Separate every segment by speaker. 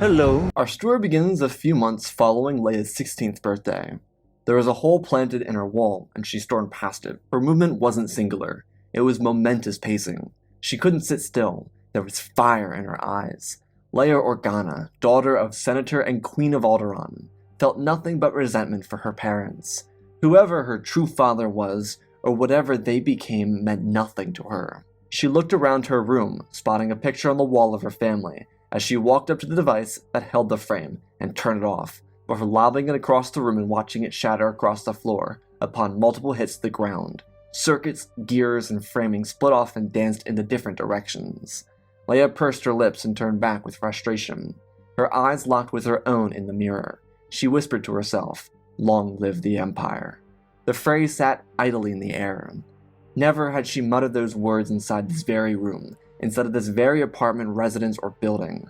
Speaker 1: Hello. Our story begins a few months following Leia's 16th birthday. There was a hole planted in her wall, and she stormed past it. Her movement wasn't singular. It was momentous pacing. She couldn't sit still. There was fire in her eyes. Leia Organa, daughter of Senator and Queen of Alderaan, felt nothing but resentment for her parents. Whoever her true father was, or whatever they became, meant nothing to her. She looked around her room, spotting a picture on the wall of her family, as she walked up to the device that held the frame and turned it off, before lobbing it across the room and watching it shatter across the floor upon multiple hits to the ground. Circuits, gears, and framing split off and danced into different directions. Leia pursed her lips and turned back with frustration. Her eyes locked with her own in the mirror. She whispered to herself, "Long live the Empire." The phrase sat idly in the air. Never had she muttered those words inside this very room, instead of this very apartment, residence, or building.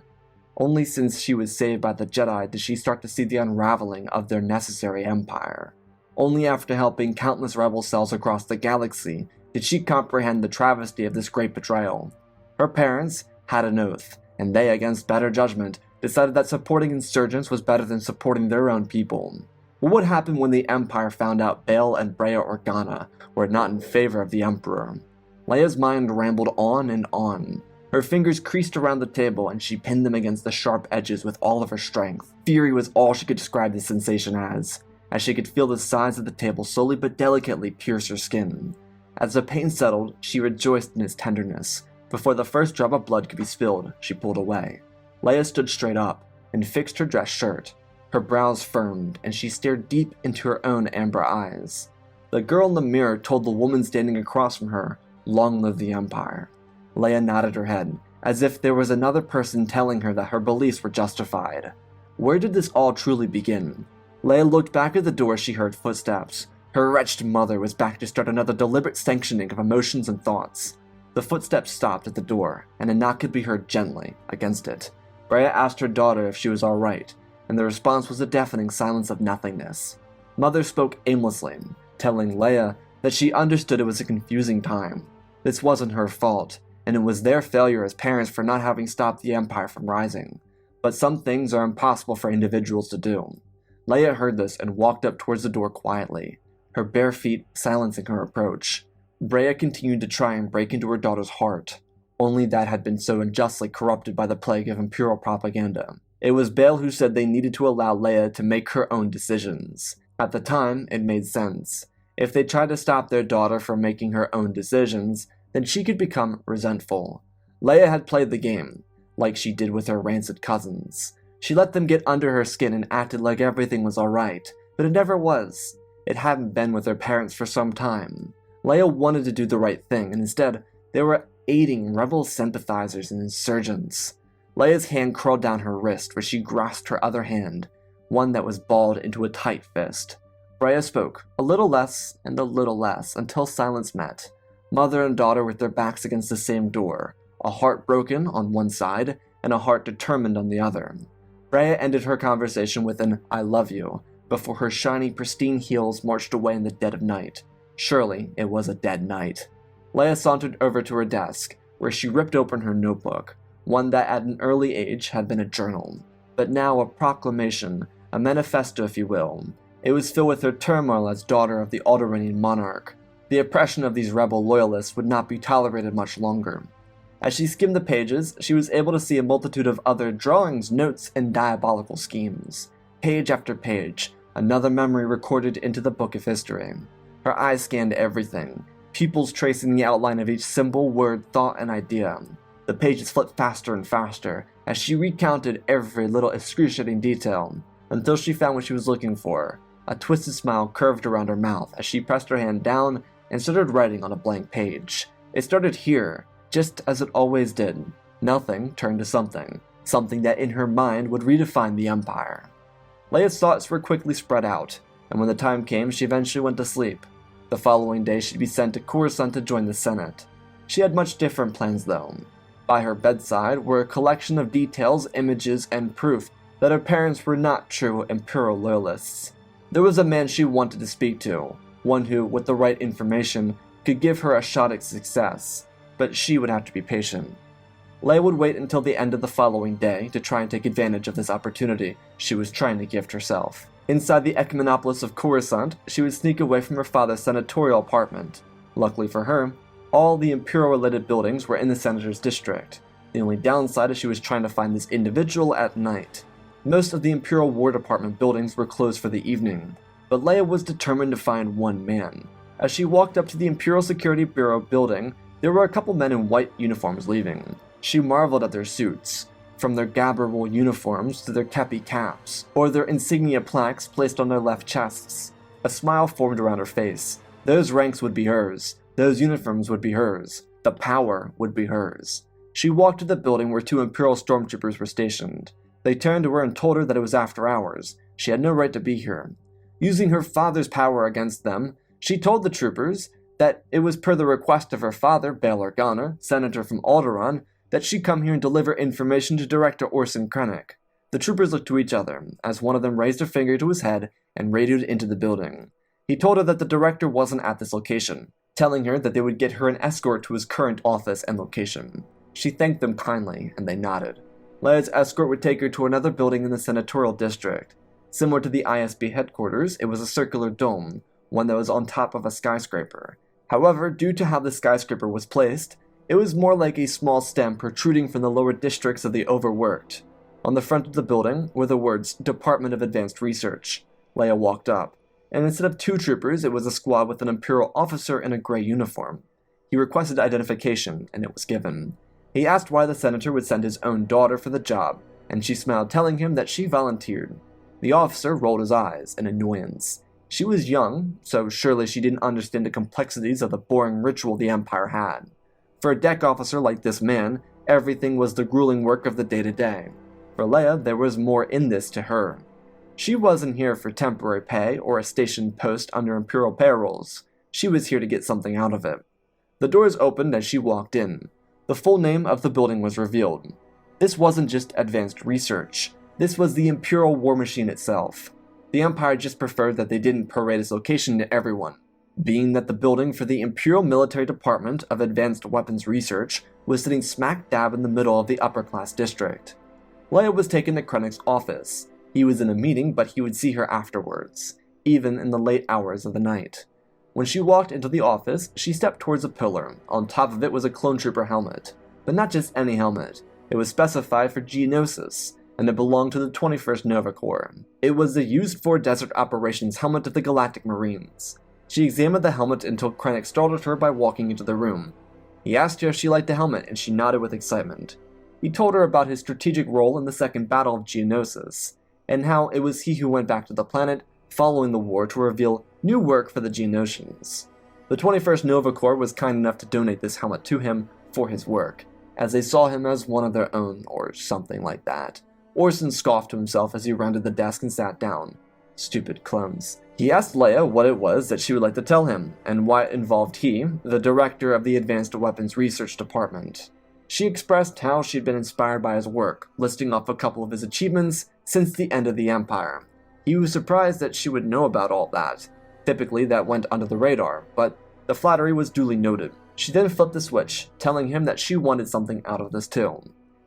Speaker 1: Only since she was saved by the Jedi did she start to see the unraveling of their necessary empire. Only after helping countless rebel cells across the galaxy did she comprehend the travesty of this great betrayal. Her parents had an oath, and they, against better judgment, decided that supporting insurgents was better than supporting their own people. What would happen when the Empire found out Bail and Breha Organa were not in favor of the Emperor? Leia's mind rambled on and on. Her fingers creased around the table and she pinned them against the sharp edges with all of her strength. Fury was all she could describe this sensation as she could feel the sides of the table slowly but delicately pierce her skin. As the pain settled, she rejoiced in its tenderness. Before the first drop of blood could be spilled, she pulled away. Leia stood straight up and fixed her dress shirt. Her brows firmed, and she stared deep into her own amber eyes. The girl in the mirror told the woman standing across from her, "Long live the Empire." Leia nodded her head, as if there was another person telling her that her beliefs were justified. Where did this all truly begin? Leia looked back at the door as she heard footsteps. Her wretched mother was back to start another deliberate sanctioning of emotions and thoughts. The footsteps stopped at the door, and a knock could be heard gently against it. Breha asked her daughter if she was all right, and the response was a deafening silence of nothingness. Mother spoke aimlessly, telling Leia that she understood it was a confusing time. This wasn't her fault, and it was their failure as parents for not having stopped the Empire from rising. But some things are impossible for individuals to do. Leia heard this and walked up towards the door quietly, her bare feet silencing her approach. Breha continued to try and break into her daughter's heart, only that had been so unjustly corrupted by the plague of Imperial propaganda. It was Bail who said they needed to allow Leia to make her own decisions. At the time, it made sense. If they tried to stop their daughter from making her own decisions, then she could become resentful. Leia had played the game, like she did with her rancid cousins. She let them get under her skin and acted like everything was alright, but it never was. It hadn't been with her parents for some time. Leia wanted to do the right thing, and instead, they were aiding rebel sympathizers and insurgents. Leia's hand curled down her wrist, where she grasped her other hand, one that was balled into a tight fist. Breha spoke, a little less and a little less, until silence met. Mother and daughter with their backs against the same door, a heart broken on one side, and a heart determined on the other. Breha ended her conversation with an "I love you," before her shiny, pristine heels marched away in the dead of night. Surely it was a dead night. Leia sauntered over to her desk, where she ripped open her notebook, one that at an early age had been a journal, but now a proclamation, a manifesto if you will. It was filled with her turmoil as daughter of the Alderaanian monarch. The oppression of these rebel loyalists would not be tolerated much longer. As she skimmed the pages, she was able to see a multitude of other drawings, notes, and diabolical schemes. Page after page, another memory recorded into the book of history. Her eyes scanned everything, pupils tracing the outline of each symbol, word, thought, and idea. The pages flipped faster and faster, as she recounted every little excruciating detail, until she found what she was looking for. A twisted smile curved around her mouth as she pressed her hand down and started writing on a blank page. It started here, just as it always did. Nothing turned to something that in her mind would redefine the Empire. Leia's thoughts were quickly spread out, and when the time came, she eventually went to sleep. The following day, she'd be sent to Coruscant to join the Senate. She had much different plans, though. By her bedside were a collection of details, images, and proof that her parents were not true Imperial loyalists. There was a man she wanted to speak to, one who, with the right information, could give her a shot at success, but she would have to be patient. Leia would wait until the end of the following day to try and take advantage of this opportunity she was trying to gift herself. Inside the Ecumenopolis of Coruscant, she would sneak away from her father's senatorial apartment. Luckily for her, all the Imperial-related buildings were in the senator's district. The only downside is she was trying to find this individual at night. Most of the Imperial War Department buildings were closed for the evening, but Leia was determined to find one man. As she walked up to the Imperial Security Bureau building, there were a couple men in white uniforms leaving. She marveled at their suits, from their gabberable uniforms to their kepi caps, or their insignia plaques placed on their left chests. A smile formed around her face. Those ranks would be hers. Those uniforms would be hers. The power would be hers. She walked to the building where 2 Imperial stormtroopers were stationed. They turned to her and told her that it was after hours. She had no right to be here. Using her father's power against them, she told the troopers that it was per the request of her father, Bail Organa, senator from Alderaan, that she come here and deliver information to Director Orson Krennic. The troopers looked to each other, as one of them raised a finger to his head and radioed into the building. He told her that the director wasn't at this location, telling her that they would get her an escort to his current office and location. She thanked them kindly, and they nodded. Leia's escort would take her to another building in the senatorial district. Similar to the ISB headquarters, it was a circular dome, one that was on top of a skyscraper. However, due to how the skyscraper was placed, it was more like a small stem protruding from the lower districts of the overworked. On the front of the building were the words, Department of Advanced Research. Leia walked up, and instead of 2 troopers, it was a squad with an Imperial officer in a gray uniform. He requested identification, and it was given. He asked why the senator would send his own daughter for the job, and she smiled, telling him that she volunteered. The officer rolled his eyes in annoyance. She was young, so surely she didn't understand the complexities of the boring ritual the Empire had. For a deck officer like this man, everything was the grueling work of the day-to-day. For Leia, there was more in this to her. She wasn't here for temporary pay or a stationed post under Imperial payrolls. She was here to get something out of it. The doors opened as she walked in. The full name of the building was revealed. This wasn't just advanced research. This was the Imperial war machine itself. The Empire just preferred that they didn't parade its location to everyone, being that the building for the Imperial Military Department of Advanced Weapons Research was sitting smack dab in the middle of the upper-class district. Leia was taken to Krennic's office. He was in a meeting, but he would see her afterwards, even in the late hours of the night. When she walked into the office, she stepped towards a pillar. On top of it was a clone trooper helmet. But not just any helmet. It was specified for Geonosis, and it belonged to the 21st Nova Corps. It was the used-for desert operations helmet of the Galactic Marines. She examined the helmet until Krennic startled her by walking into the room. He asked her if she liked the helmet, and she nodded with excitement. He told her about his strategic role in the Second Battle of Geonosis, and how it was he who went back to the planet following the war to reveal new work for the Geonosians. The 21st Nova Corps was kind enough to donate this helmet to him for his work, as they saw him as one of their own, or something like that. Orson scoffed to himself as he rounded the desk and sat down. Stupid clones. He asked Leia what it was that she would like to tell him, and why it involved he, the director of the Advanced Weapons Research Department. She expressed how she'd been inspired by his work, listing off a couple of his achievements since the end of the Empire. He was surprised that she would know about all that. Typically, that went under the radar, but the flattery was duly noted. She then flipped the switch, telling him that she wanted something out of this too.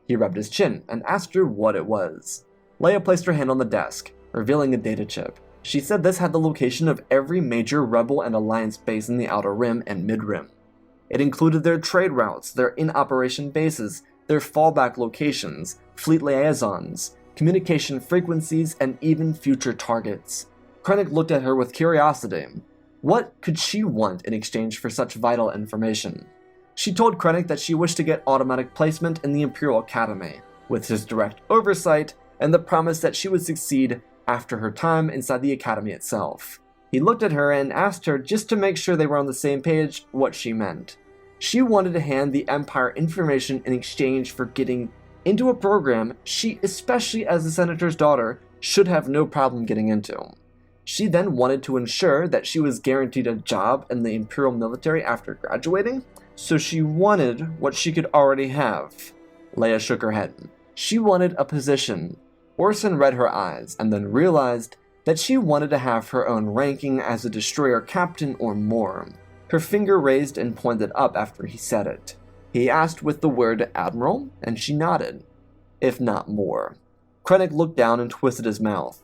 Speaker 1: He rubbed his chin and asked her what it was. Leia placed her hand on the desk, revealing a data chip. She said this had the location of every major Rebel and Alliance base in the Outer Rim and Mid-Rim. It included their trade routes, their in-operation bases, their fallback locations, fleet liaisons, communication frequencies, and even future targets. Krennic looked at her with curiosity. What could she want in exchange for such vital information? She told Krennic that she wished to get automatic placement in the Imperial Academy, with his direct oversight and the promise that she would succeed after her time inside the Academy itself. He looked at her and asked her, just to make sure they were on the same page, what she meant. She wanted to hand the Empire information in exchange for getting into a program she, especially as the Senator's daughter, should have no problem getting into. She then wanted to ensure that she was guaranteed a job in the Imperial military after graduating, so she wanted what she could already have. Leia shook her head. She wanted a position. Orson read her eyes and then realized that she wanted to have her own ranking as a destroyer captain or more. Her finger raised and pointed up after he said it. He asked with the word Admiral, and she nodded. If not more. Krennic looked down and twisted his mouth.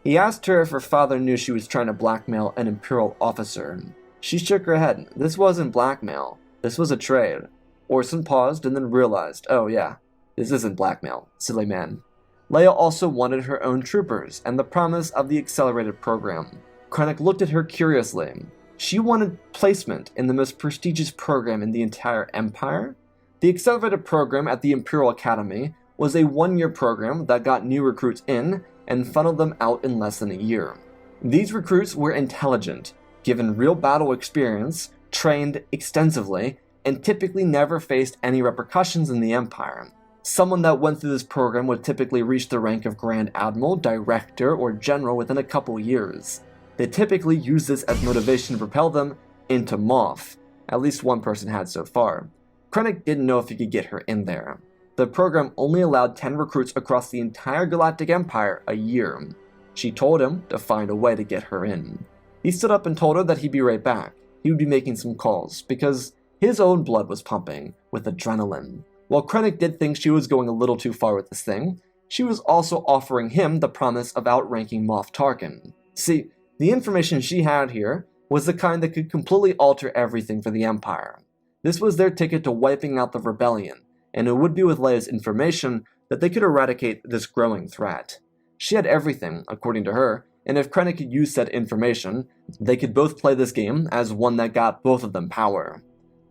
Speaker 1: He asked her if her father knew she was trying to blackmail an Imperial officer. She shook her head. This wasn't blackmail. This was a trade. Orson paused and then realized, oh yeah, this isn't blackmail, silly man. Leia also wanted her own troopers and the promise of the accelerated program. Krennic looked at her curiously. She wanted placement in the most prestigious program in the entire Empire. The accelerated program at the Imperial Academy was a one-year program that got new recruits in and funneled them out in less than a year. These recruits were intelligent, given real battle experience, trained extensively, and typically never faced any repercussions in the Empire. Someone that went through this program would typically reach the rank of Grand Admiral, Director, or General within a couple years. They typically use this as motivation to propel them into Moff. At least one person had so far. Krennic didn't know if he could get her in there. The program only allowed 10 recruits across the entire Galactic Empire a year. She told him to find a way to get her in. He stood up and told her that he'd be right back. He would be making some calls, because his own blood was pumping with adrenaline. While Krennic did think she was going a little too far with this thing, she was also offering him the promise of outranking Moff Tarkin. See, the information she had here was the kind that could completely alter everything for the Empire. This was their ticket to wiping out the rebellion, and it would be with Leia's information that they could eradicate this growing threat. She had everything, according to her, and if Krennic could use said information, they could both play this game as one that got both of them power.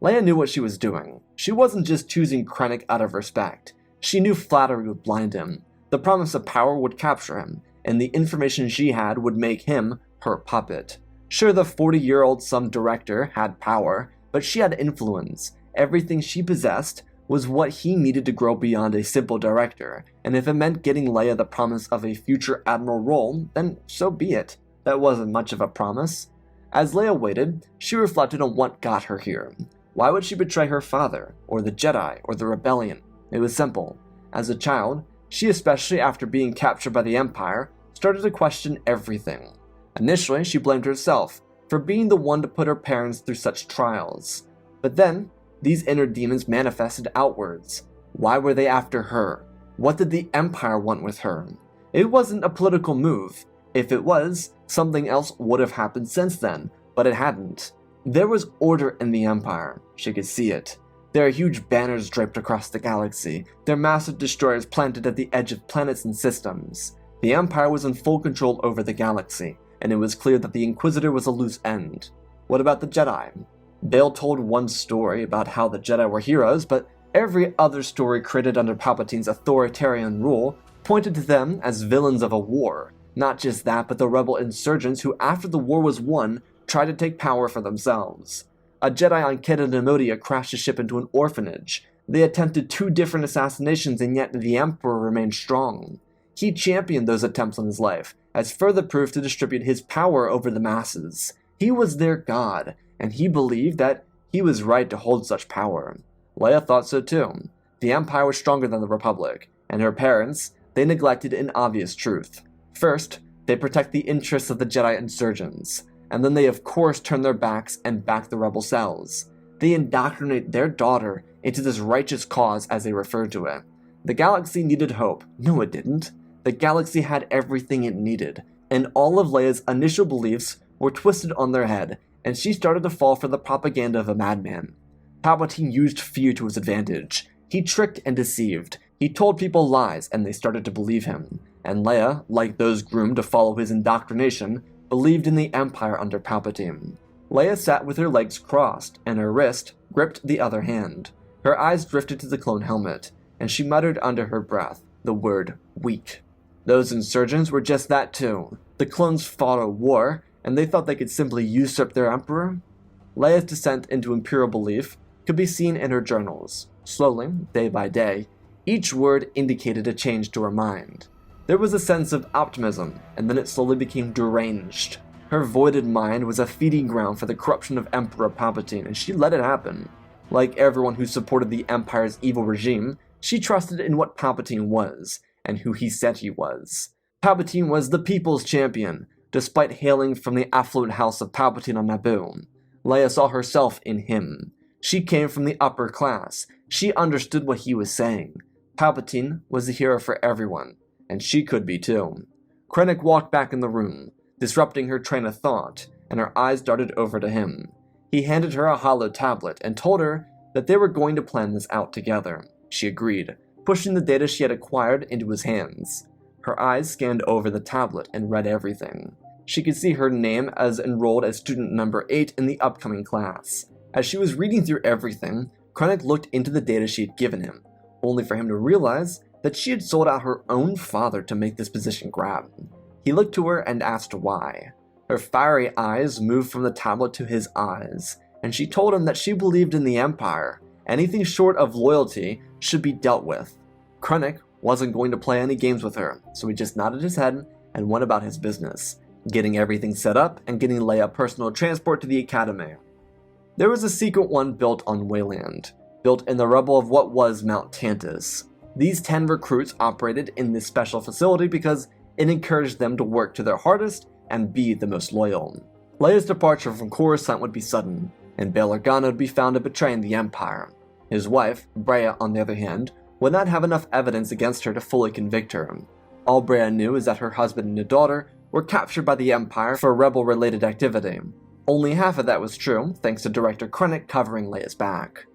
Speaker 1: Leia knew what she was doing. She wasn't just choosing Krennic out of respect. She knew flattery would blind him. The promise of power would capture him, and the information she had would make him her puppet. Sure, the 40-year-old some director had power, but she had influence. Everything she possessed was what he needed to grow beyond a simple director, and if it meant getting Leia the promise of a future admiral role, then so be it. That wasn't much of a promise. As Leia waited, she reflected on what got her here. Why would she betray her father, or the Jedi, or the rebellion? It was simple. As a child, she, especially after being captured by the Empire, started to question everything. Initially, she blamed herself for being the one to put her parents through such trials. But then, these inner demons manifested outwards. Why were they after her? What did the Empire want with her? It wasn't a political move. If it was, something else would have happened since then, but it hadn't. There was order in the Empire. She could see it. There are huge banners draped across the galaxy. There are massive destroyers planted at the edge of planets and systems. The Empire was in full control over the galaxy, and it was clear that the Inquisitor was a loose end. What about the Jedi? Bail told one story about how the Jedi were heroes, but every other story created under Palpatine's authoritarian rule pointed to them as villains of a war. Not just that, but the rebel insurgents who, after the war was won, tried to take power for themselves. A Jedi on Kedanemodia crashed a ship into an orphanage. They attempted 2 different assassinations, and yet the Emperor remained strong. He championed those attempts in his life, as further proof to distribute his power over the masses. He was their god, and he believed that he was right to hold such power. Leia thought so too. The Empire was stronger than the Republic, and her parents, they neglected an obvious truth. First, they protect the interests of the Jedi insurgents, and then they of course turn their backs and back the rebel cells. They indoctrinate their daughter into this righteous cause, as they refer to it. The galaxy needed hope. No, it didn't. The galaxy had everything it needed, and all of Leia's initial beliefs were twisted on their head, and she started to fall for the propaganda of a madman. Palpatine used fear to his advantage. He tricked and deceived. He told people lies, and they started to believe him. And Leia, like those groomed to follow his indoctrination, believed in the Empire under Palpatine. Leia sat with her legs crossed, and her wrist gripped the other hand. Her eyes drifted to the clone helmet, and she muttered under her breath the word weak. Those insurgents were just that too. The clones fought a war, and they thought they could simply usurp their emperor. Leia's descent into Imperial belief could be seen in her journals. Slowly, day by day, each word indicated a change to her mind. There was a sense of optimism, and then it slowly became deranged. Her voided mind was a feeding ground for the corruption of Emperor Palpatine, and she let it happen. Like everyone who supported the Empire's evil regime, she trusted in what Palpatine was, and who he said he was. Palpatine was the people's champion, despite hailing from the affluent house of Palpatine on Naboo. Leia saw herself in him. She came from the upper class. She understood what he was saying. Palpatine was the hero for everyone, and she could be too. Krennic walked back in the room, disrupting her train of thought, and her eyes darted over to him. He handed her a hollow tablet and told her that they were going to plan this out together. She agreed, pushing the data she had acquired into his hands. Her eyes scanned over the tablet and read everything. She could see her name as enrolled as student number 8 in the upcoming class. As she was reading through everything, Krennic looked into the data she had given him, only for him to realize that she had sold out her own father to make this position grab. He looked to her and asked why. Her fiery eyes moved from the tablet to his eyes, and she told him that she believed in the Empire. Anything short of loyalty should be dealt with. Krennic wasn't going to play any games with her, so he just nodded his head and went about his business, getting everything set up and getting Leia personal transport to the academy. There was a secret one built on Wayland, built in the rubble of what was Mount Tantus. These 10 recruits operated in this special facility because it encouraged them to work to their hardest and be the most loyal. Leia's departure from Coruscant would be sudden, and Bail Organa would be found to betraying the Empire. His wife, Breya, on the other hand, would not have enough evidence against her to fully convict her. All Breya knew is that her husband and a daughter were captured by the Empire for rebel-related activity. Only half of that was true, thanks to Director Krennic covering Leia's back.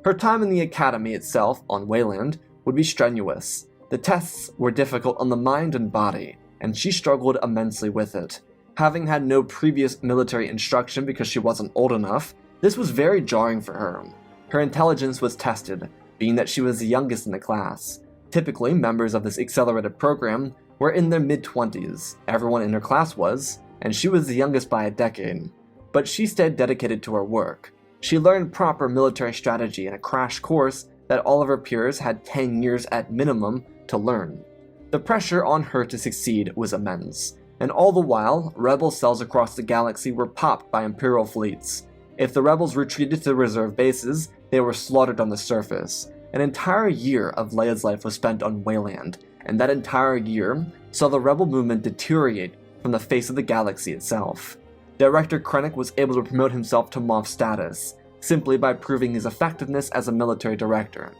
Speaker 1: Her time in the academy itself, on Wayland, would be strenuous. The tests were difficult on the mind and body, and she struggled immensely with it. Having had no previous military instruction because she wasn't old enough, this was very jarring for her. Her intelligence was tested, being that she was the youngest in the class. Typically, members of this accelerated program were in their mid-20s. Everyone in her class was, and she was the youngest by a decade. But she stayed dedicated to her work. She learned proper military strategy in a crash course that all of her peers had 10 years at minimum to learn. The pressure on her to succeed was immense, and all the while, rebel cells across the galaxy were popped by Imperial fleets. If the rebels retreated to the reserve bases, they were slaughtered on the surface. An entire year of Leia's life was spent on Wayland, and that entire year saw the rebel movement deteriorate from the face of the galaxy itself. Director Krennic was able to promote himself to Moff status, simply by proving his effectiveness as a military director.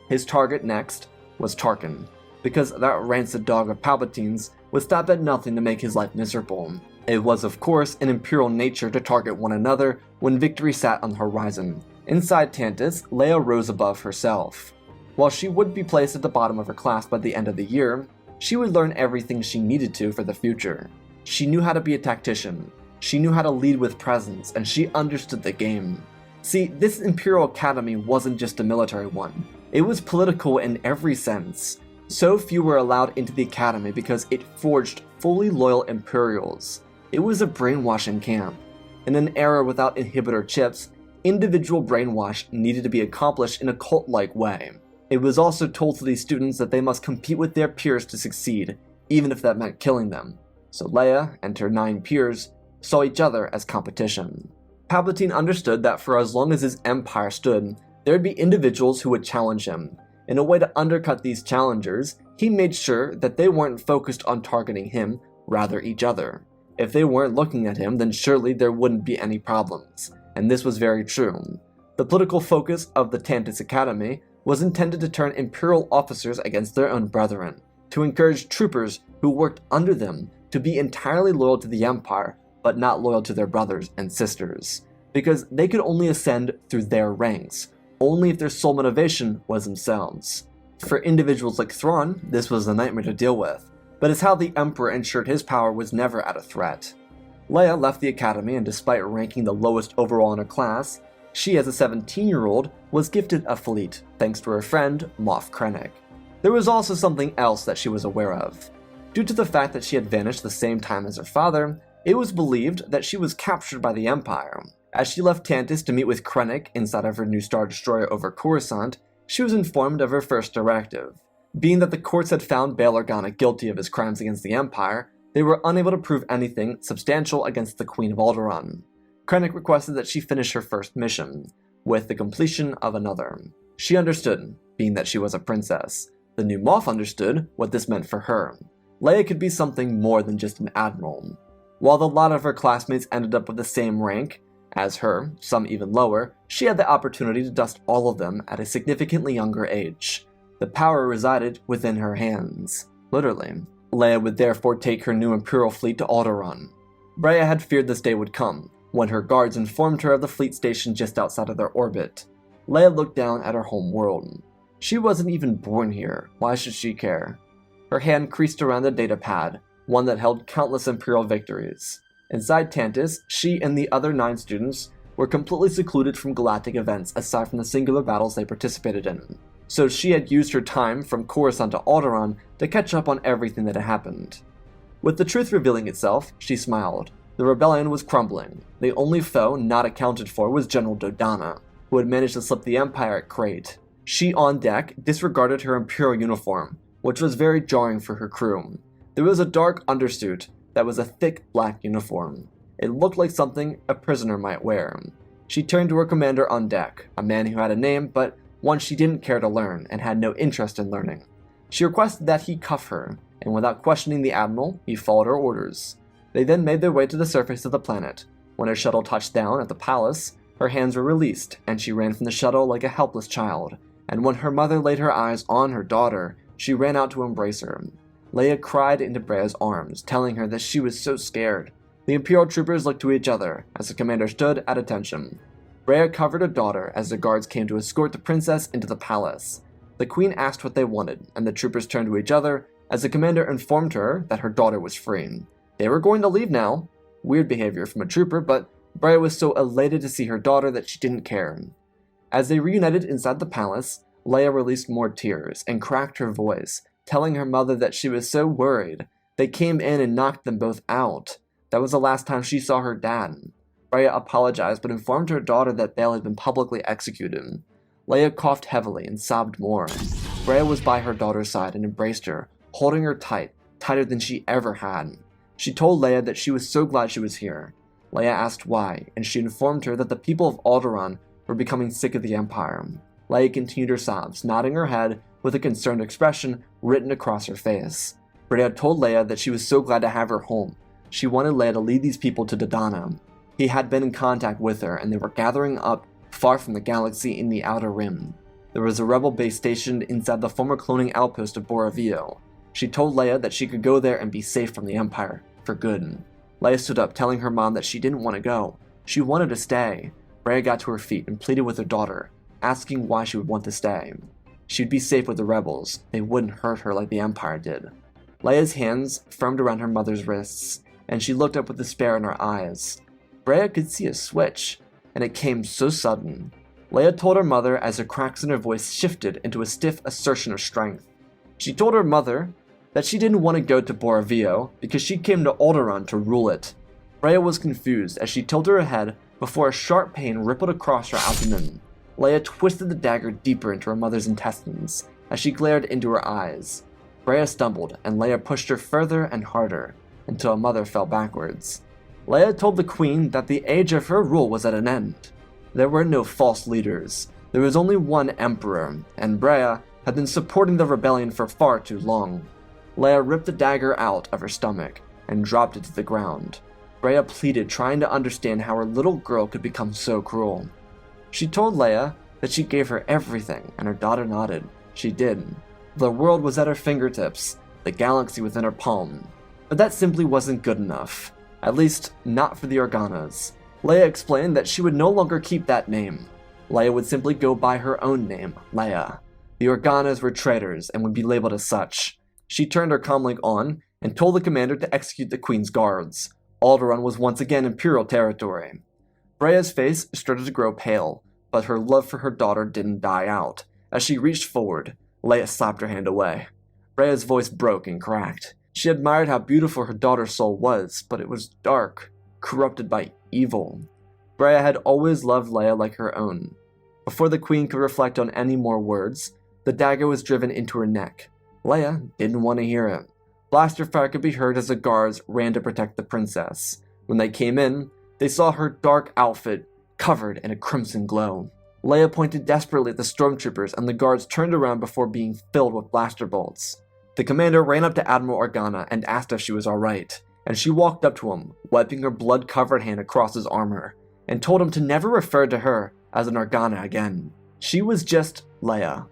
Speaker 1: His target next was Tarkin, because that rancid dog of Palpatine's would stop at nothing to make his life miserable. It was, of course, in Imperial nature to target one another when victory sat on the horizon. Inside Tantus, Leia rose above herself. While she would be placed at the bottom of her class by the end of the year, she would learn everything she needed to for the future. She knew how to be a tactician, she knew how to lead with presence, and she understood the game. See, this Imperial Academy wasn't just a military one. It was political in every sense. So few were allowed into the Academy because it forged fully loyal Imperials. It was a brainwashing camp. In an era without inhibitor chips, individual brainwash needed to be accomplished in a cult-like way. It was also told to these students that they must compete with their peers to succeed, even if that meant killing them. So Leia and her 9 peers saw each other as competition. Palpatine understood that for as long as his empire stood, there would be individuals who would challenge him. In a way to undercut these challengers, he made sure that they weren't focused on targeting him, rather each other. If they weren't looking at him, then surely there wouldn't be any problems. And this was very true. The political focus of the Tantus Academy was intended to turn Imperial officers against their own brethren, to encourage troopers who worked under them to be entirely loyal to the Empire, but not loyal to their brothers and sisters, because they could only ascend through their ranks, only if their sole motivation was themselves. For individuals like Thrawn, this was a nightmare to deal with, but it's how the Emperor ensured his power was never at a threat. Leia left the Academy, and despite ranking the lowest overall in her class, she as a 17-year-old was gifted a fleet, thanks to her friend, Moff Krennic. There was also something else that she was aware of. Due to the fact that she had vanished the same time as her father, it was believed that she was captured by the Empire. As she left Tantus to meet with Krennic inside of her new Star Destroyer over Coruscant, she was informed of her first directive. Being that the courts had found Bail Organa guilty of his crimes against the Empire, they were unable to prove anything substantial against the Queen of Alderaan. Krennic requested that she finish her first mission, with the completion of another. She understood, being that she was a princess. The new Moff understood what this meant for her. Leia could be something more than just an admiral. While a lot of her classmates ended up with the same rank, As her, some even lower, she had the opportunity to dust all of them at a significantly younger age. The power resided within her hands. Literally. Leia would therefore take her new Imperial fleet to Alderaan. Breya had feared this day would come, when her guards informed her of the fleet station just outside of their orbit. Leia looked down at her home world. She wasn't even born here, why should she care? Her hand creased around the data pad, one that held countless Imperial victories. Inside Tantus, she and the other 9 students were completely secluded from galactic events aside from the singular battles they participated in. So she had used her time from Coruscant to Alderaan to catch up on everything that had happened. With the truth revealing itself, she smiled. The rebellion was crumbling. The only foe not accounted for was General Dodonna, who had managed to slip the Empire at Crate. She, on deck, disregarded her Imperial uniform, which was very jarring for her crew. There was a dark undersuit that was a thick black uniform. It looked like something a prisoner might wear. She turned to her commander on deck, a man who had a name, but one she didn't care to learn and had no interest in learning. She requested that he cuff her, and without questioning the admiral, he followed her orders. They then made their way to the surface of the planet. When her shuttle touched down at the palace, her hands were released, and she ran from the shuttle like a helpless child. And when her mother laid her eyes on her daughter, she ran out to embrace her. Leia cried into Breya's arms, telling her that she was so scared. The Imperial troopers looked to each other as the commander stood at attention. Breya covered her daughter as the guards came to escort the princess into the palace. The queen asked what they wanted, and the troopers turned to each other as the commander informed her that her daughter was free. They were going to leave now. Weird behavior from a trooper, but Breya was so elated to see her daughter that she didn't care. As they reunited inside the palace, Leia released more tears and cracked her voice, telling her mother that she was so worried. They came in and knocked them both out. That was the last time she saw her dad. Breya apologized but informed her daughter that Bail had been publicly executed. Leia coughed heavily and sobbed more. Breya was by her daughter's side and embraced her, holding her tight, tighter than she ever had. She told Leia that she was so glad she was here. Leia asked why, and she informed her that the people of Alderaan were becoming sick of the Empire. Leia continued her sobs, nodding her head with a concerned expression written across her face. Breya told Leia that she was so glad to have her home. She wanted Leia to lead these people to Dodonna. He had been in contact with her, and they were gathering up far from the galaxy in the Outer Rim. There was a rebel base stationed inside the former cloning outpost of Boravio. She told Leia that she could go there and be safe from the Empire, for good. Leia stood up, telling her mom that she didn't want to go. She wanted to stay. Breya got to her feet and pleaded with her daughter, asking why she would want to stay. She'd be safe with the rebels. They wouldn't hurt her like the Empire did. Leia's hands firmed around her mother's wrists, and she looked up with despair in her eyes. Breya could see a switch, and it came so sudden. Leia told her mother as the cracks in her voice shifted into a stiff assertion of strength. She told her mother that she didn't want to go to Boravio because she came to Alderaan to rule it. Breya was confused as she tilted her head before a sharp pain rippled across her abdomen. Leia twisted the dagger deeper into her mother's intestines as she glared into her eyes. Breya stumbled, and Leia pushed her further and harder until her mother fell backwards. Leia told the queen that the age of her rule was at an end. There were no false leaders. There was only one emperor, and Breya had been supporting the rebellion for far too long. Leia ripped the dagger out of her stomach and dropped it to the ground. Breya pleaded, trying to understand how her little girl could become so cruel. She told Leia that she gave her everything, and her daughter nodded. She did. The world was at her fingertips, the galaxy within her palm. But that simply wasn't good enough. At least, not for the Organas. Leia explained that she would no longer keep that name. Leia would simply go by her own name, Leia. The Organas were traitors and would be labeled as such. She turned her comlink on and told the commander to execute the Queen's guards. Alderaan was once again Imperial territory. Breya's face started to grow pale, but her love for her daughter didn't die out. As she reached forward, Leia slapped her hand away. Breya's voice broke and cracked. She admired how beautiful her daughter's soul was, but it was dark, corrupted by evil. Breya had always loved Leia like her own. Before the queen could reflect on any more words, the dagger was driven into her neck. Leia didn't want to hear it. Blaster fire could be heard as the guards ran to protect the princess. When they came in, they saw her dark outfit covered in a crimson glow. Leia pointed desperately at the stormtroopers, and the guards turned around before being filled with blaster bolts. The commander ran up to Admiral Organa and asked if she was alright, and she walked up to him, wiping her blood-covered hand across his armor. and told him to never refer to her as an Organa again. She was just Leia.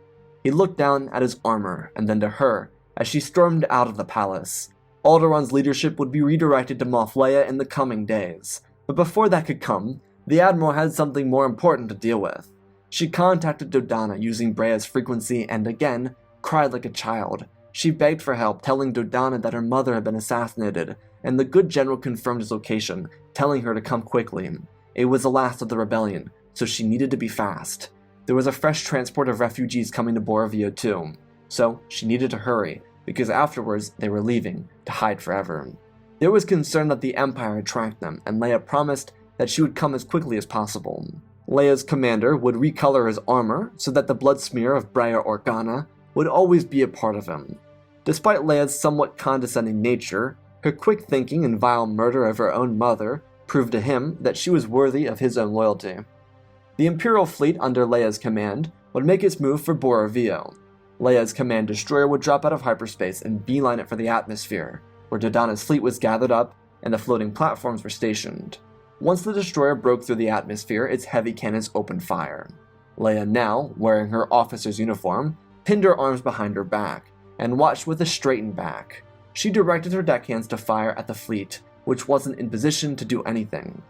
Speaker 1: He looked down at his armor and then to her as she stormed out of the palace. Alderaan's leadership would be redirected to Moff Leia in the coming days, but before that could come, the Admiral had something more important to deal with. She contacted Dodonna using Breia's frequency and again, cried like a child. She begged for help, telling Dodonna that her mother had been assassinated, and the good general confirmed his location, telling her to come quickly. It was the last of the rebellion, so she needed to be fast. There was a fresh transport of refugees coming to Boravio too, so she needed to hurry, because afterwards they were leaving, to hide forever. There was concern that the Empire had tracked them, and Leia promised that she would come as quickly as possible. Leia's commander would recolor his armor so that the blood smear of Breia Organa would always be a part of him. Despite Leia's somewhat condescending nature, her quick thinking and vile murder of her own mother proved to him that she was worthy of his own loyalty. The Imperial fleet under Leia's command would make its move for Boravio. Leia's command destroyer would drop out of hyperspace and beeline it for the atmosphere, where Dodonna's fleet was gathered up and the floating platforms were stationed. Once the destroyer broke through the atmosphere, its heavy cannons opened fire. Leia, now wearing her officer's uniform, pinned her arms behind her back and watched with a straightened back. She directed her deckhands to fire at the fleet, which wasn't in position to do anything.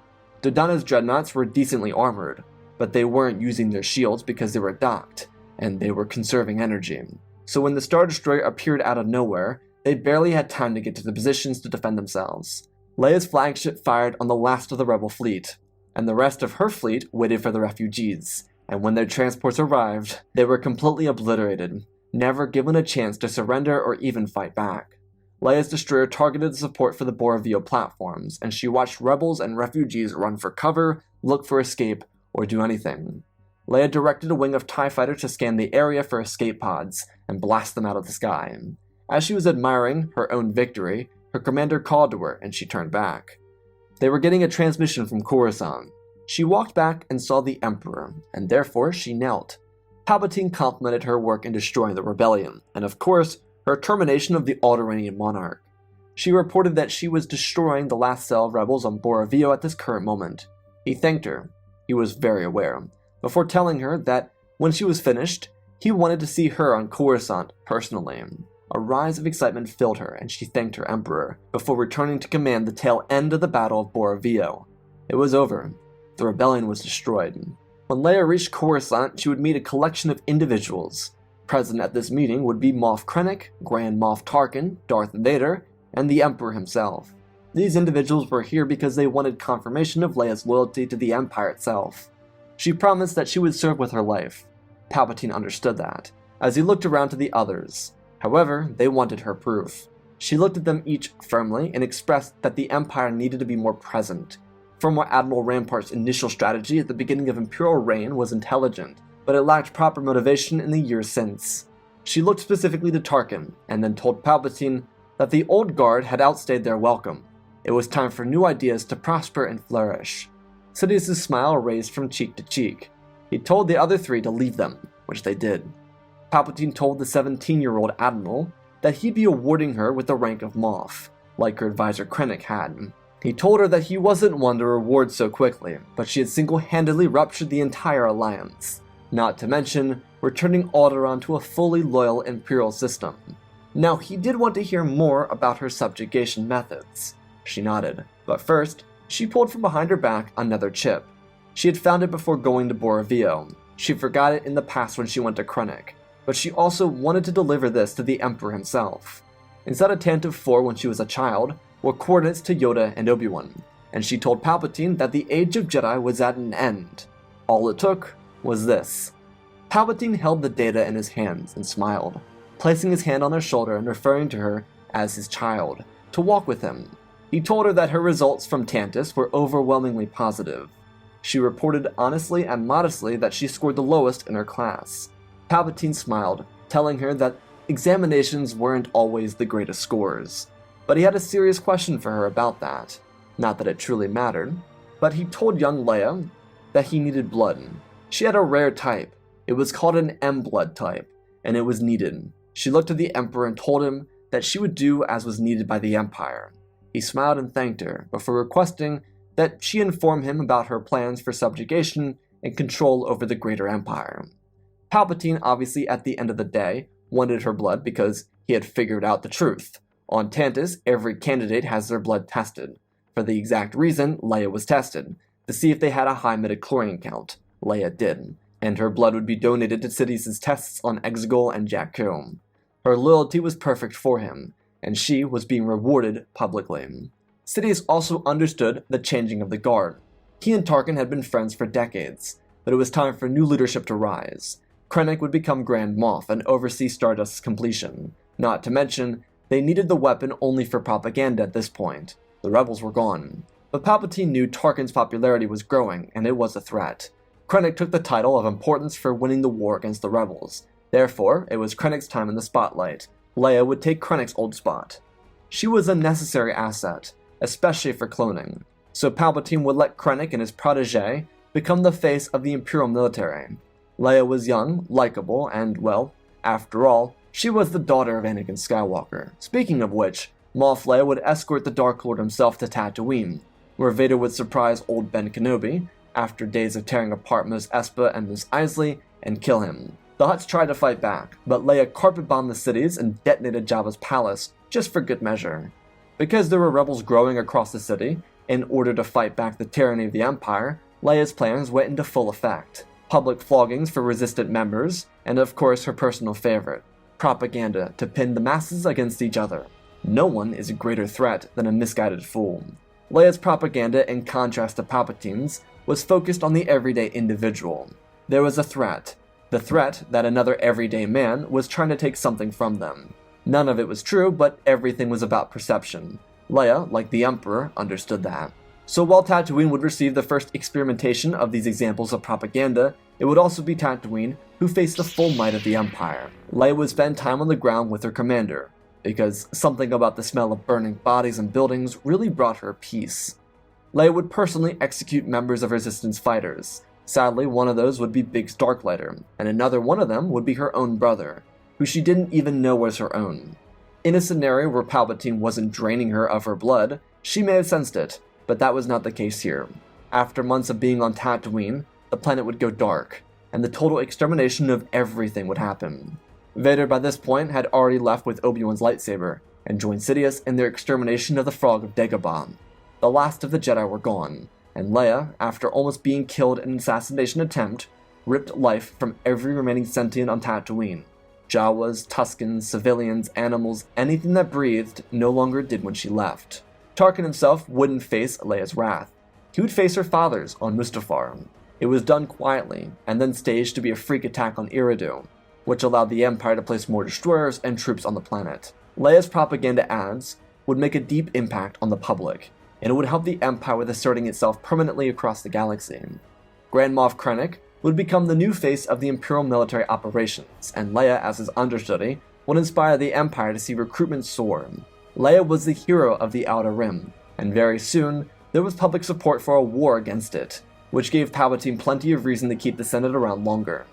Speaker 1: Dodonna's dreadnoughts were decently armored, but they weren't using their shields because they were docked, and they were conserving energy. So when the Star Destroyer appeared out of nowhere, they barely had time to get to the positions to defend themselves. Leia's flagship fired on the last of the rebel fleet, and the rest of her fleet waited for the refugees, and when their transports arrived, they were completely obliterated, never given a chance to surrender or even fight back. Leia's destroyer targeted the support for the Boravio platforms, and she watched rebels and refugees run for cover, look for escape, or do anything. Leia directed a wing of TIE fighters to scan the area for escape pods and blast them out of the sky. As she was admiring her own victory, her commander called to her and she turned back. They were getting a transmission from Coruscant. She walked back and saw the Emperor, and therefore she knelt. Palpatine complimented her work in destroying the rebellion, and of course, her termination of the Alderaanian monarch. She reported that she was destroying the last cell of rebels on Boravio at this current moment. He thanked her. He was very aware, before telling her that when she was finished, he wanted to see her on Coruscant personally. A rise of excitement filled her, and she thanked her Emperor, before returning to command the tail end of the Battle of Boravio. It was over. The rebellion was destroyed. When Leia reached Coruscant, she would meet a collection of individuals. Present at this meeting would be Moff Krennic, Grand Moff Tarkin, Darth Vader, and the Emperor himself. These individuals were here because they wanted confirmation of Leia's loyalty to the Empire itself. She promised that she would serve with her life. Palpatine understood that, as he looked around to the others. However, they wanted her proof. She looked at them each firmly and expressed that the Empire needed to be more present. Former Admiral Rampart's initial strategy at the beginning of Imperial reign was intelligent, but it lacked proper motivation in the years since. She looked specifically to Tarkin, and then told Palpatine that the old guard had outstayed their welcome. It was time for new ideas to prosper and flourish. Sidious's smile raised from cheek to cheek. He told the other three to leave them, which they did. Palpatine told the 17-year-old Admiral that he'd be awarding her with the rank of Moff, like her advisor Krennic had. He told her that he wasn't one to reward so quickly, but she had single-handedly ruptured the entire alliance, not to mention returning Alderaan to a fully loyal Imperial system. Now, he did want to hear more about her subjugation methods. She nodded, but first, she pulled from behind her back another chip. She had found it before going to Boravio. She forgot it in the past when she went to Krennic, but she also wanted to deliver this to the Emperor himself. Inside a Tantive 4 when she was a child were coordinates to Yoda and Obi-Wan, and she told Palpatine that the Age of Jedi was at an end. All it took was this. Palpatine held the data in his hands and smiled, placing his hand on her shoulder and referring to her as his child, to walk with him. He told her that her results from Tantis were overwhelmingly positive. She reported honestly and modestly that she scored the lowest in her class. Palpatine smiled, telling her that examinations weren't always the greatest scores. But he had a serious question for her about that. Not that it truly mattered, but he told young Leia that he needed blood. She had a rare type. It was called an M blood type, and it was needed. She looked to the Emperor and told him that she would do as was needed by the Empire. He smiled and thanked her, before requesting that she inform him about her plans for subjugation and control over the greater empire. Palpatine, obviously, at the end of the day, wanted her blood because he had figured out the truth. On Tantus, every candidate has their blood tested. For the exact reason, Leia was tested, to see if they had a high midichlorian count. Leia did, and her blood would be donated to Sidious's tests on Exegol and Jakku. Her loyalty was perfect for him, and she was being rewarded publicly. Sidious also understood the changing of the guard. He and Tarkin had been friends for decades, but it was time for new leadership to rise. Krennic would become Grand Moff and oversee Stardust's completion. Not to mention, they needed the weapon only for propaganda at this point. The rebels were gone. But Palpatine knew Tarkin's popularity was growing, and it was a threat. Krennic took the title of importance for winning the war against the rebels. Therefore, it was Krennic's time in the spotlight. Leia would take Krennic's old spot. She was a necessary asset, especially for cloning, so Palpatine would let Krennic and his protege become the face of the Imperial military. Leia was young, likable, and, well, after all, she was the daughter of Anakin Skywalker. Speaking of which, Moff Leia would escort the Dark Lord himself to Tatooine, where Vader would surprise old Ben Kenobi, after days of tearing apart Mos Espa and Mos Eisley, and kill him. The Hutts tried to fight back, but Leia carpet-bombed the cities and detonated Jabba's palace, just for good measure. Because there were rebels growing across the city, in order to fight back the tyranny of the Empire, Leia's plans went into full effect. Public floggings for resistant members, and of course her personal favorite, propaganda to pin the masses against each other. No one is a greater threat than a misguided fool. Leia's propaganda, in contrast to Palpatine's, was focused on the everyday individual. There was a threat. The threat that another everyday man was trying to take something from them. None of it was true, but everything was about perception. Leia, like the Emperor, understood that. So while Tatooine would receive the first experimentation of these examples of propaganda, it would also be Tatooine who faced the full might of the Empire. Leia would spend time on the ground with her commander, because something about the smell of burning bodies and buildings really brought her peace. Leia would personally execute members of Resistance fighters. Sadly, one of those would be Biggs Darklighter, and another one of them would be her own brother, who she didn't even know was her own. In a scenario where Palpatine wasn't draining her of her blood, she may have sensed it, but that was not the case here. After months of being on Tatooine, the planet would go dark, and the total extermination of everything would happen. Vader by this point had already left with Obi-Wan's lightsaber, and joined Sidious in their extermination of the Frog of Dagobah. The last of the Jedi were gone, and Leia, after almost being killed in an assassination attempt, ripped life from every remaining sentient on Tatooine. Jawas, Tuskens, civilians, animals, anything that breathed no longer did when she left. Tarkin himself wouldn't face Leia's wrath. He would face her father's on Mustafar. It was done quietly, and then staged to be a freak attack on Eridu, which allowed the Empire to place more destroyers and troops on the planet. Leia's propaganda ads would make a deep impact on the public, and it would help the Empire with asserting itself permanently across the galaxy. Grand Moff Krennic would become the new face of the Imperial military operations, and Leia, as his understudy, would inspire the Empire to see recruitment soar. Leia was the hero of the Outer Rim, and very soon, there was public support for a war against it, which gave Palpatine plenty of reason to keep the Senate around longer.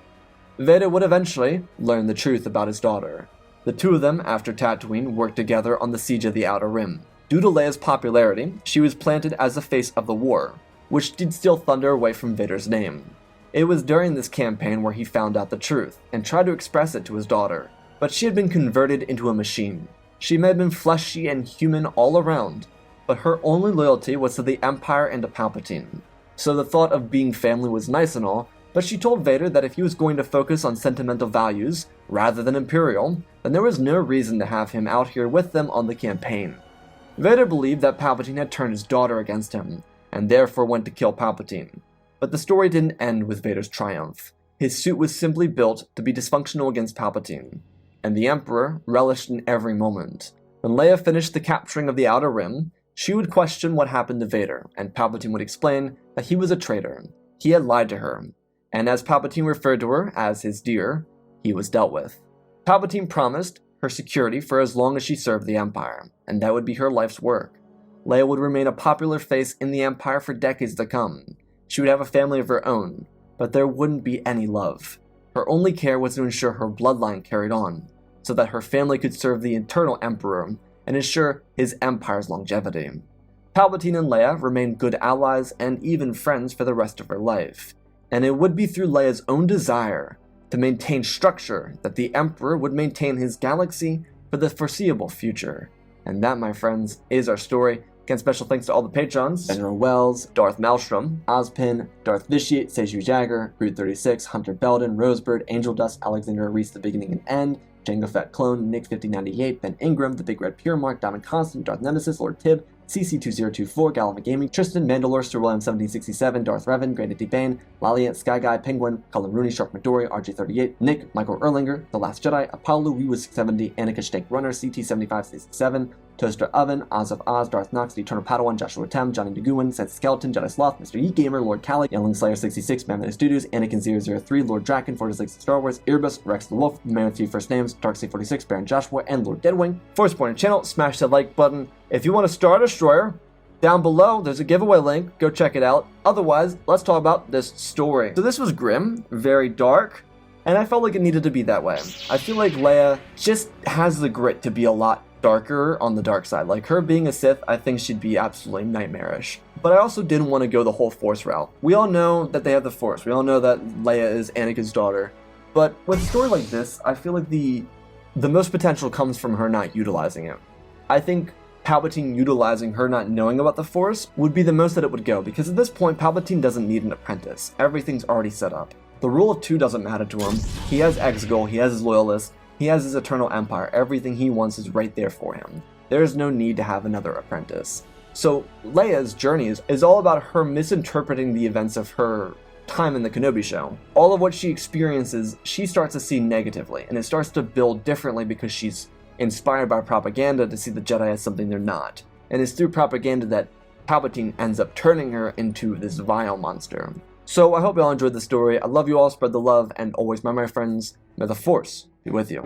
Speaker 1: Vader would eventually learn the truth about his daughter. The two of them, after Tatooine, worked together on the siege of the Outer Rim. Due to Leia's popularity, she was planted as the face of the war, which did steal thunder away from Vader's name. It was during this campaign where he found out the truth, and tried to express it to his daughter, but she had been converted into a machine. She may have been fleshy and human all around, but her only loyalty was to the Empire and to Palpatine. So the thought of being family was nice and all, but she told Vader that if he was going to focus on sentimental values, rather than Imperial, then there was no reason to have him out here with them on the campaign. Vader believed that Palpatine had turned his daughter against him, and therefore went to kill Palpatine. But the story didn't end with Vader's triumph. His suit was simply built to be dysfunctional against Palpatine, and the Emperor relished in every moment. When Leia finished the capturing of the Outer Rim, she would question what happened to Vader, and Palpatine would explain that he was a traitor. He had lied to her, and as Palpatine referred to her as his dear, he was dealt with. Palpatine promised her security for as long as she served the Empire, and that would be her life's work. Leia would remain a popular face in the Empire for decades to come. She would have a family of her own, but there wouldn't be any love. Her only care was to ensure her bloodline carried on, so that her family could serve the eternal Emperor and ensure his empire's longevity. Palpatine and Leia remained good allies and even friends for the rest of her life, and it would be through Leia's own desire to maintain structure that the Emperor would maintain his galaxy for the foreseeable future. And that, my friends, is our story. Again, special thanks to all the patrons: General Wells, Darth Maelstrom, Ozpin, Darth Vitiate, Seju Jagger, Brood36, Hunter Belden, Rosebird, Angel Dust, Alexander Reese, The Beginning and End, Jango Fett Clone, Nick5098, Ben Ingram, The Big Red Pure Mark, Diamond Constant, Darth Nemesis, Lord Tib, CC2024, Galava Gaming, Tristan, Mandalore, Sir William 1767, Darth Revan, Granite D. Bane, Laliant, Sky Guy, Penguin, Colin Rooney, Shark Midori, RJ38, Nick, Michael Erlinger, The Last Jedi, Apollo, Wee670, Anakin Stank Runner, CT7567, Toaster Oven, Oz of Oz, Darth Nox, The Eternal Padawan, Joshua Tem, Johnny DeGuin, Sense Skeleton, Jedi Sloth, Mr. Yeet Gamer, Lord Cali, Youngling Slayer 66, Mammoth Studios, Anakin003, Lord Draken, Fortis Lakes of Star Wars, Erebus, Rex the Wolf, Man with Few First Names, Darkseid46, Baron Joshua, and Lord Deadwing. For supporting the channel, smash that like button. If you want to start a Destroyer, down below, there's a giveaway link. Go check it out. Otherwise, let's talk about this story. So this was grim, very dark, and I felt like it needed to be that way. I feel like Leia just has the grit to be a lot darker on the dark side. Like, her being a Sith, I think she'd be absolutely nightmarish. But I also didn't want to go the whole Force route. We all know that they have the Force. We all know that Leia is Anakin's daughter. But with a story like this, I feel like the most potential comes from her not utilizing it. I think Palpatine utilizing her not knowing about the Force would be the most that it would go, because at this point, Palpatine doesn't need an apprentice. Everything's already set up. The rule of two doesn't matter to him. He has Exegol, he has his loyalists, he has his eternal empire. Everything he wants is right there for him. There is no need to have another apprentice. So Leia's journey is all about her misinterpreting the events of her time in the Kenobi show. All of what she experiences, she starts to see negatively, and it starts to build differently because she's inspired by propaganda to see the Jedi as something they're not. And it's through propaganda that Palpatine ends up turning her into this vile monster. So I hope you all enjoyed the story. I love you all, spread the love, and always, my friends, may the Force be with you.